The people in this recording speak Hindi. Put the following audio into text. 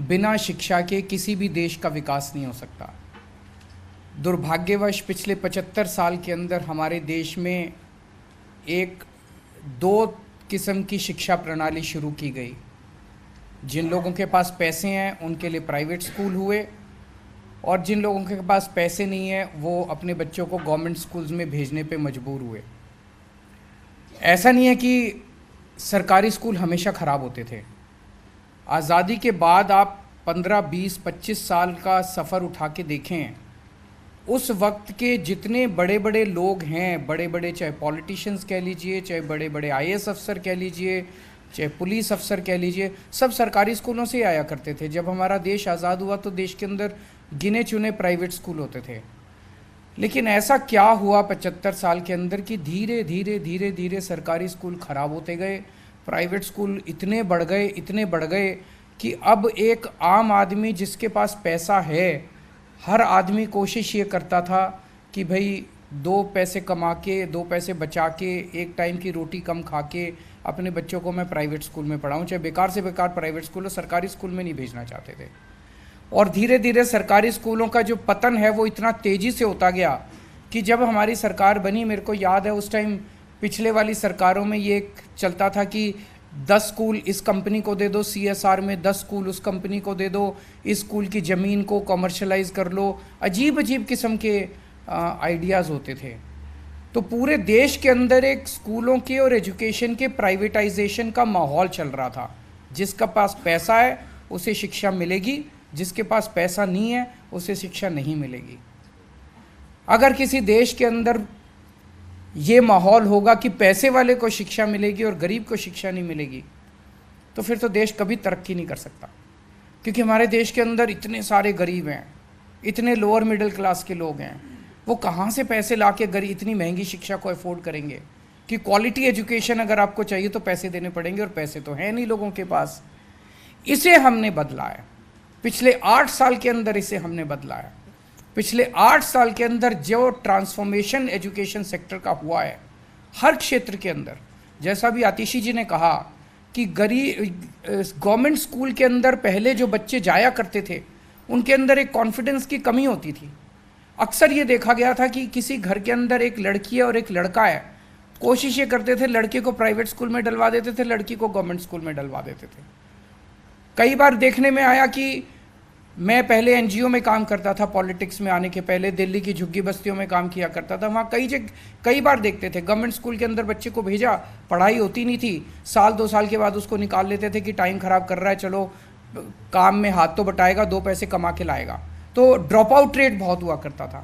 बिना शिक्षा के किसी भी देश का विकास नहीं हो सकता। दुर्भाग्यवश पिछले 75 साल के अंदर हमारे देश में एक दो किस्म की शिक्षा प्रणाली शुरू की गई। जिन लोगों के पास पैसे हैं उनके लिए प्राइवेट स्कूल हुए, और जिन लोगों के पास पैसे नहीं हैं वो अपने बच्चों को गवर्नमेंट स्कूल्स में भेजने पे मजबूर हुए। ऐसा नहीं है कि सरकारी स्कूल हमेशा ख़राब होते थे। आज़ादी के बाद आप 15, 20, 25 साल का सफ़र उठा के देखें, उस वक्त के जितने बड़े बड़े लोग हैं, बड़े बड़े चाहे पॉलिटिशियंस कह लीजिए, चाहे बड़े बड़े आईएएस अफसर कह लीजिए, चाहे पुलिस अफसर कह लीजिए, सब सरकारी स्कूलों से ही आया करते थे। जब हमारा देश आज़ाद हुआ तो देश के अंदर गिने चुने प्राइवेट स्कूल होते थे। लेकिन ऐसा क्या हुआ 75 साल के अंदर कि धीरे धीरे धीरे धीरे सरकारी स्कूल ख़राब होते गए, प्राइवेट स्कूल इतने बढ़ गए कि अब एक आम आदमी जिसके पास पैसा है, हर आदमी कोशिश ये करता था कि भाई 2 पैसे कमा के, 2 पैसे बचा के, एक टाइम की रोटी कम खा के अपने बच्चों को मैं प्राइवेट स्कूल में पढ़ाऊँ, चाहे बेकार से बेकार प्राइवेट स्कूल हो, सरकारी स्कूल में नहीं भेजना चाहते थे। और धीरे धीरे सरकारी स्कूलों का जो पतन है वो इतना तेज़ी से होता गया कि जब हमारी सरकार बनी, मेरे को याद है उस टाइम पिछले वाली सरकारों में ये एक चलता था कि 10 स्कूल इस कंपनी को दे दो, CSR में 10 स्कूल उस कंपनी को दे दो, इस स्कूल की ज़मीन को कमर्शलाइज कर लो। अजीब अजीब किस्म के आइडियाज़ होते थे। तो पूरे देश के अंदर एक स्कूलों के और एजुकेशन के प्राइवेटाइजेशन का माहौल चल रहा था। जिसका पास पैसा है उसे शिक्षा मिलेगी, जिसके पास पैसा नहीं है उसे शिक्षा नहीं मिलेगी। अगर किसी देश के अंदर ये माहौल होगा कि पैसे वाले को शिक्षा मिलेगी और गरीब को शिक्षा नहीं मिलेगी, तो फिर तो देश कभी तरक्की नहीं कर सकता। क्योंकि हमारे देश के अंदर इतने सारे गरीब हैं, इतने लोअर मिडिल क्लास के लोग हैं, वो कहाँ से पैसे ला के गरीब इतनी महंगी शिक्षा को अफोर्ड करेंगे? कि क्वालिटी एजुकेशन अगर आपको चाहिए तो पैसे देने पड़ेंगे, और पैसे तो हैं नहीं लोगों के पास। इसे हमने बदला है पिछले 8 साल के अंदर, इसे हमने बदला है। पिछले 8 साल के अंदर जो ट्रांसफॉर्मेशन एजुकेशन सेक्टर का हुआ है हर क्षेत्र के अंदर, जैसा भी आतिशी जी ने कहा कि गवर्नमेंट स्कूल के अंदर पहले जो बच्चे जाया करते थे उनके अंदर एक कॉन्फिडेंस की कमी होती थी। अक्सर ये देखा गया था कि किसी घर के अंदर एक लड़की है और एक लड़का है, कोशिश ये करते थे लड़के को प्राइवेट स्कूल में डलवा देते थे, लड़की को गवर्नमेंट स्कूल में डलवा देते थे। कई बार देखने में आया कि मैं पहले एनजीओ में काम करता था, पॉलिटिक्स में आने के पहले दिल्ली की झुग्गी बस्तियों में काम किया करता था। वहाँ कई बार देखते थे गवर्नमेंट स्कूल के अंदर बच्चे को भेजा, पढ़ाई होती नहीं थी, साल 2 साल के बाद उसको निकाल लेते थे कि टाइम ख़राब कर रहा है, चलो काम में हाथ तो बटाएगा, 2 पैसे कमा के लाएगा। तो ड्रॉप आउट रेट बहुत हुआ करता था।